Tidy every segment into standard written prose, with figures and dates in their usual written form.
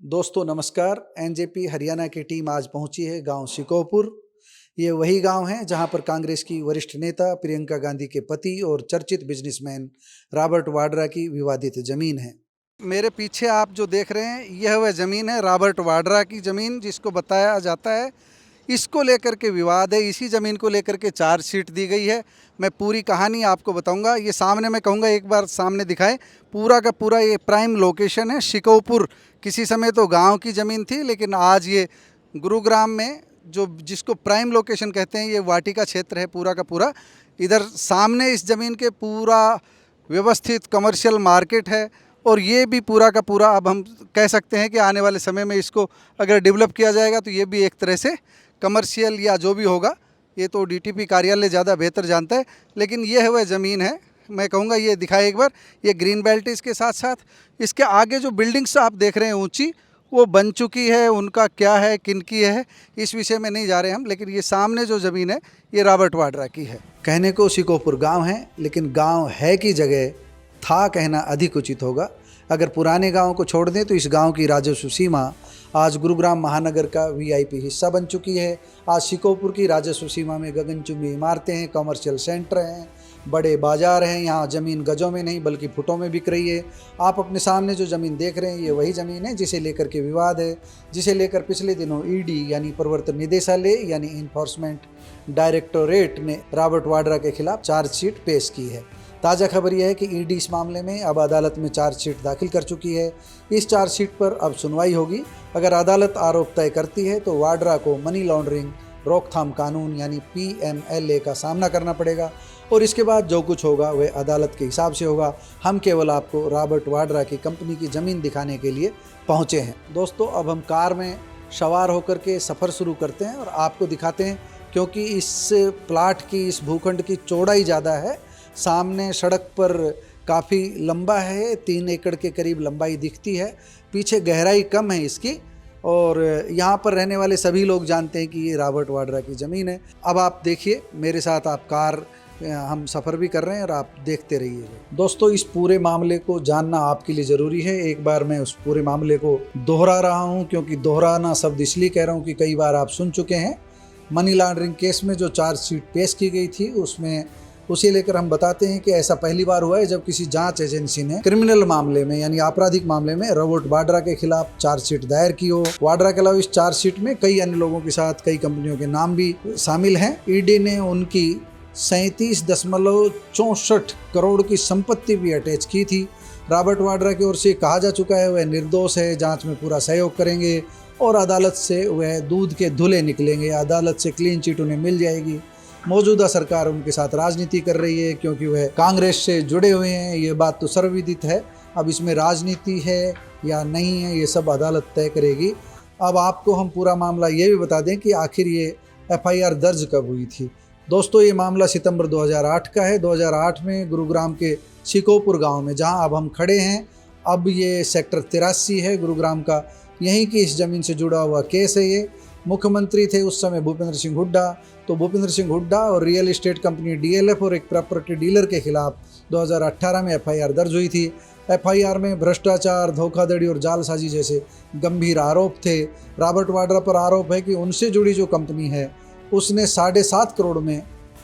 दोस्तों नमस्कार। एनजेपी हरियाणा की टीम आज पहुंची है गांव शिकोहपुर। ये वही गांव है जहां पर कांग्रेस की वरिष्ठ नेता प्रियंका गांधी के पति और चर्चित बिजनेसमैन रॉबर्ट वाड्रा की विवादित जमीन है। मेरे पीछे आप जो देख रहे हैं यह वह जमीन है रॉबर्ट वाड्रा की जमीन, जिसको बताया जाता है इसको लेकर के विवाद है। इसी ज़मीन को लेकर के चार्जशीट दी गई है। मैं पूरी कहानी आपको बताऊंगा। ये सामने मैं कहूँगा एक बार सामने दिखाएं। पूरा का पूरा ये प्राइम लोकेशन है शिकोहपुर। किसी समय तो गांव की ज़मीन थी, लेकिन आज ये गुरुग्राम में जो जिसको प्राइम लोकेशन कहते हैं, ये वाटिका क्षेत्र है पूरा का पूरा। इधर सामने इस ज़मीन के पूरा व्यवस्थित कमर्शियल मार्केट है, और ये भी पूरा का पूरा अब हम कह सकते हैं कि आने वाले समय में इसको अगर डेवलप किया जाएगा तो ये भी एक तरह से कमर्शियल या जो भी होगा, ये तो डीटीपी कार्यालय ज़्यादा बेहतर जानता है। लेकिन ये है वह ज़मीन है। मैं कहूँगा ये दिखाए एक बार। ये ग्रीन बेल्ट इसके साथ साथ इसके आगे जो बिल्डिंग्स आप देख रहे हैं ऊंची, वो बन चुकी है। उनका क्या है, किन की है, इस विषय में नहीं जा रहे हम। लेकिन ये सामने जो ज़मीन है ये रॉबर्ट वाड्रा की है। कहने को शिकोहपुर गाँव है, लेकिन गाँव है की जगह था कहना अधिक उचित होगा। अगर पुराने गांव को छोड़ दें तो इस गांव की राजस्व सीमा आज गुरुग्राम महानगर का वीआईपी हिस्सा बन चुकी है। आज शिकोहपुर की राजस्व सीमा में गगनचुंबी इमारतें हैं, कमर्शियल सेंटर हैं, बड़े बाजार हैं। यहाँ ज़मीन गजों में नहीं बल्कि फुटों में बिक रही है। आप अपने सामने जो ज़मीन देख रहे हैं ये वही ज़मीन है जिसे लेकर के विवाद है, जिसे लेकर पिछले दिनों ईडी यानी प्रवर्तन निदेशालय यानी इन्फोर्समेंट डायरेक्टोरेट ने रॉबर्ट वाड्रा के खिलाफ चार्जशीट पेश की है। ताज़ा खबर यह है कि ईडी इस मामले में अब अदालत में चार्जशीट दाखिल कर चुकी है। इस चार्जशीट पर अब सुनवाई होगी। अगर अदालत आरोप तय करती है तो वाड्रा को मनी लॉन्ड्रिंग रोकथाम कानून यानी PMLA का सामना करना पड़ेगा, और इसके बाद जो कुछ होगा वह अदालत के हिसाब से होगा। हम केवल आपको रॉबर्ट वाड्रा की कंपनी की ज़मीन दिखाने के लिए पहुँचे हैं। दोस्तों अब हम कार में सवार होकर के सफ़र शुरू करते हैं और आपको दिखाते हैं, क्योंकि इस प्लाट की, इस भूखंड की चौड़ाई ज़्यादा है। सामने सड़क पर काफ़ी लंबा है, 3 एकड़ के करीब लंबाई दिखती है। पीछे गहराई कम है इसकी, और यहाँ पर रहने वाले सभी लोग जानते हैं कि ये रॉबर्ट वाड्रा की ज़मीन है। अब आप देखिए मेरे साथ, आप कार हम सफ़र भी कर रहे हैं और आप देखते रहिए। दोस्तों इस पूरे मामले को जानना आपके लिए ज़रूरी है। एक बार मैं उस पूरे मामले को दोहरा रहा हूँ, क्योंकि दोहराना शब्द इसलिए कह रहा हूँ कि कई बार आप सुन चुके हैं। मनी लॉन्ड्रिंग केस में जो चार्जशीट पेश की गई थी उसमें उसे लेकर हम बताते हैं कि ऐसा पहली बार हुआ है जब किसी जांच एजेंसी ने क्रिमिनल मामले में यानी आपराधिक मामले में रॉबर्ट वाड्रा के खिलाफ चार्जशीट दायर की हो। वाड्रा के अलावा इस चार्जशीट में कई अन्य लोगों के साथ कई कंपनियों के नाम भी शामिल हैं। ईडी ने उनकी 37.64 करोड़ की संपत्ति भी अटैच की थी। रॉबर्ट वाड्रा की ओर से कहा जा चुका है वह निर्दोष है, जाँच में पूरा सहयोग करेंगे और अदालत से वह दूध के धुले निकलेंगे। अदालत से क्लीन चिट उन्हें मिल जाएगी। मौजूदा सरकार उनके साथ राजनीति कर रही है क्योंकि वह कांग्रेस से जुड़े हुए हैं, ये बात तो सर्वविदित है। अब इसमें राजनीति है या नहीं है ये सब अदालत तय करेगी। अब आपको हम पूरा मामला ये भी बता दें कि आखिर ये FIR दर्ज कब हुई थी। दोस्तों ये मामला सितंबर 2008 का है। 2008 में गुरुग्राम के शिकोहपुर गाँव में, जहाँ अब हम खड़े हैं, अब ये सेक्टर 83 है गुरुग्राम का, यहीं की इस ज़मीन से जुड़ा हुआ केस है ये। मुख्यमंत्री थे उस समय भूपेंद्र सिंह हुड्डा। तो भूपेंद्र सिंह हुड्डा और रियल एस्टेट कंपनी DLF और एक प्रॉपर्टी डीलर के खिलाफ 2018 में FIR दर्ज हुई थी। FIR में भ्रष्टाचार, धोखाधड़ी और जालसाजी जैसे गंभीर आरोप थे। रॉबर्ट वाड्रा पर आरोप है कि उनसे जुड़ी जो कंपनी है उसने 7.5 करोड़ में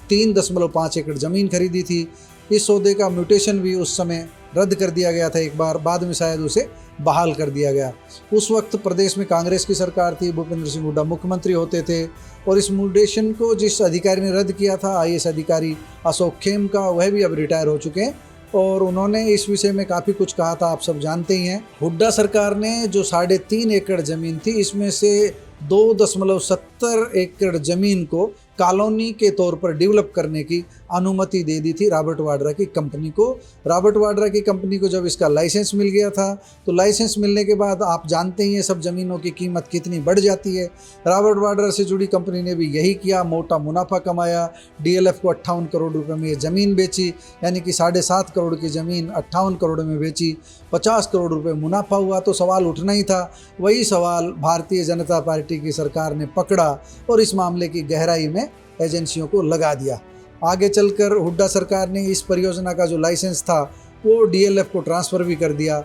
3.5 एकड़ ज़मीन खरीदी थी। इस सौदे का म्यूटेशन भी उस समय रद्द कर दिया गया था एक बार, बाद में शायद उसे बहाल कर दिया गया। उस वक्त प्रदेश में कांग्रेस की सरकार थी, भूपेंद्र सिंह हुड्डा मुख्यमंत्री होते थे, और इस म्यूटेशन को जिस अधिकारी ने रद्द किया था, IAS अधिकारी अशोक खेमका, वह भी अब रिटायर हो चुके हैं, और उन्होंने इस विषय में काफ़ी कुछ कहा था, आप सब जानते ही हैं। हुड्डा सरकार ने जो 3.5 एकड़ ज़मीन थी, इसमें से 2.70 एकड़ ज़मीन को कॉलोनी के तौर पर डेवलप करने की अनुमति दे दी थी रॉबर्ट वाड्रा की कंपनी को। रॉबर्ट वाड्रा की कंपनी को जब इसका लाइसेंस मिल गया था, तो लाइसेंस मिलने के बाद आप जानते ही हैं सब ज़मीनों की कीमत कितनी बढ़ जाती है। रॉबर्ट वाड्रा से जुड़ी कंपनी ने भी यही किया, मोटा मुनाफा कमाया। DLF को 58 करोड़ रुपए में ये ज़मीन बेची, यानी कि 7.5 करोड़ की ज़मीन 58 करोड़ में बेची, 50 करोड़ रुपए मुनाफा हुआ। तो सवाल उठना ही था, वही सवाल भारतीय जनता पार्टी की सरकार ने पकड़ा और इस मामले की गहराई में एजेंसियों को लगा दिया। आगे चलकर हुड्डा सरकार ने इस परियोजना का जो लाइसेंस था वो डीएलएफ को ट्रांसफ़र भी कर दिया।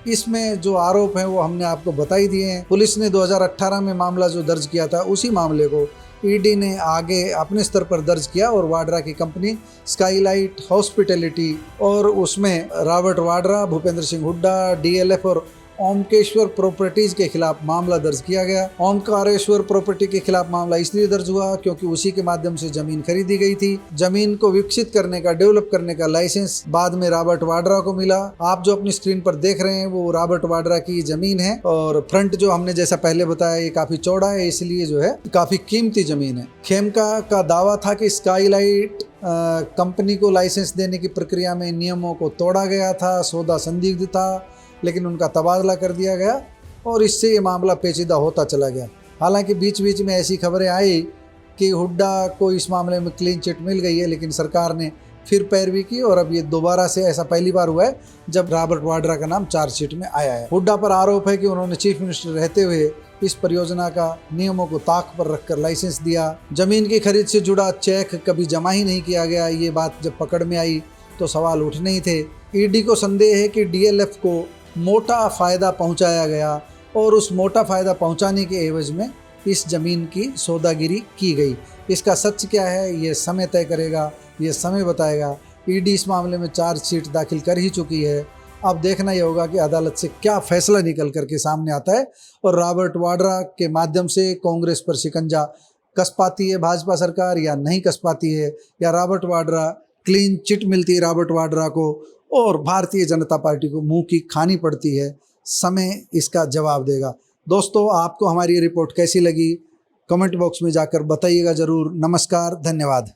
इसमें जो आरोप हैं वो हमने आपको बता ही दिए हैं। पुलिस ने 2018 में मामला जो दर्ज किया था, उसी मामले को ईडी ने आगे अपने स्तर पर दर्ज किया और वाड्रा की कंपनी स्काईलाइट हॉस्पिटैलिटी और उसमें रॉबर्ट वाड्रा, भूपेंद्र सिंह हुड्डा, डीएलएफ और ओमकेश्वर प्रॉपर्टीज के खिलाफ मामला दर्ज किया गया। ओमकारेश्वर प्रॉपर्टी के खिलाफ मामला इसलिए दर्ज हुआ क्योंकि उसी के माध्यम से जमीन खरीदी गई थी। जमीन को विकसित करने का, डेवलप करने का लाइसेंस बाद में रॉबर्ट वाड्रा को मिला। आप जो अपनी स्क्रीन पर देख रहे हैं वो रॉबर्ट वाड्रा की जमीन है और फ्रंट जो हमने जैसा पहले बताया ये काफी चौड़ा है, इसलिए जो है काफी कीमती जमीन है। खेमका का दावा था कि स्काईलाइट कंपनी को लाइसेंस देने की प्रक्रिया में नियमों को तोड़ा गया था, सौदा संदिग्ध था, लेकिन उनका तबादला कर दिया गया और इससे ये मामला पेचीदा होता चला गया। हालांकि बीच बीच में ऐसी खबरें आई कि हुड्डा को इस मामले में क्लीन चिट मिल गई है, लेकिन सरकार ने फिर पैरवी की और अब ये दोबारा से ऐसा पहली बार हुआ है जब रॉबर्ट वाड्रा का नाम चार्जशीट में आया है। हुड्डा पर आरोप है कि उन्होंने चीफ मिनिस्टर रहते हुए इस परियोजना का नियमों को ताक पर रखकर लाइसेंस दिया। जमीन की खरीद से जुड़ा चेक कभी जमा ही नहीं किया गया। ये बात जब पकड़ में आई तो सवाल उठने ही थे। ईडी को संदेह है कि डीएलएफ को मोटा फ़ायदा पहुंचाया गया और उस मोटा फ़ायदा पहुंचाने के एवज में इस ज़मीन की सौदागिरी की गई। इसका सच क्या है ये समय तय करेगा, ये समय बताएगा। ईडी इस मामले में चार्जशीट दाखिल कर ही चुकी है। अब देखना ये होगा कि अदालत से क्या फैसला निकल करके सामने आता है और रॉबर्ट वाड्रा के माध्यम से कांग्रेस पर शिकंजा कस पाती है भाजपा सरकार या नहीं कस पाती है, या रॉबर्ट वाड्रा क्लीन चिट मिलती है रॉबर्ट वाड्रा को और भारतीय जनता पार्टी को मुंह की खानी पड़ती है। समय इसका जवाब देगा। दोस्तों, आपको हमारी ये रिपोर्ट कैसी लगी कमेंट बॉक्स में जाकर बताइएगा ज़रूर। नमस्कार, धन्यवाद।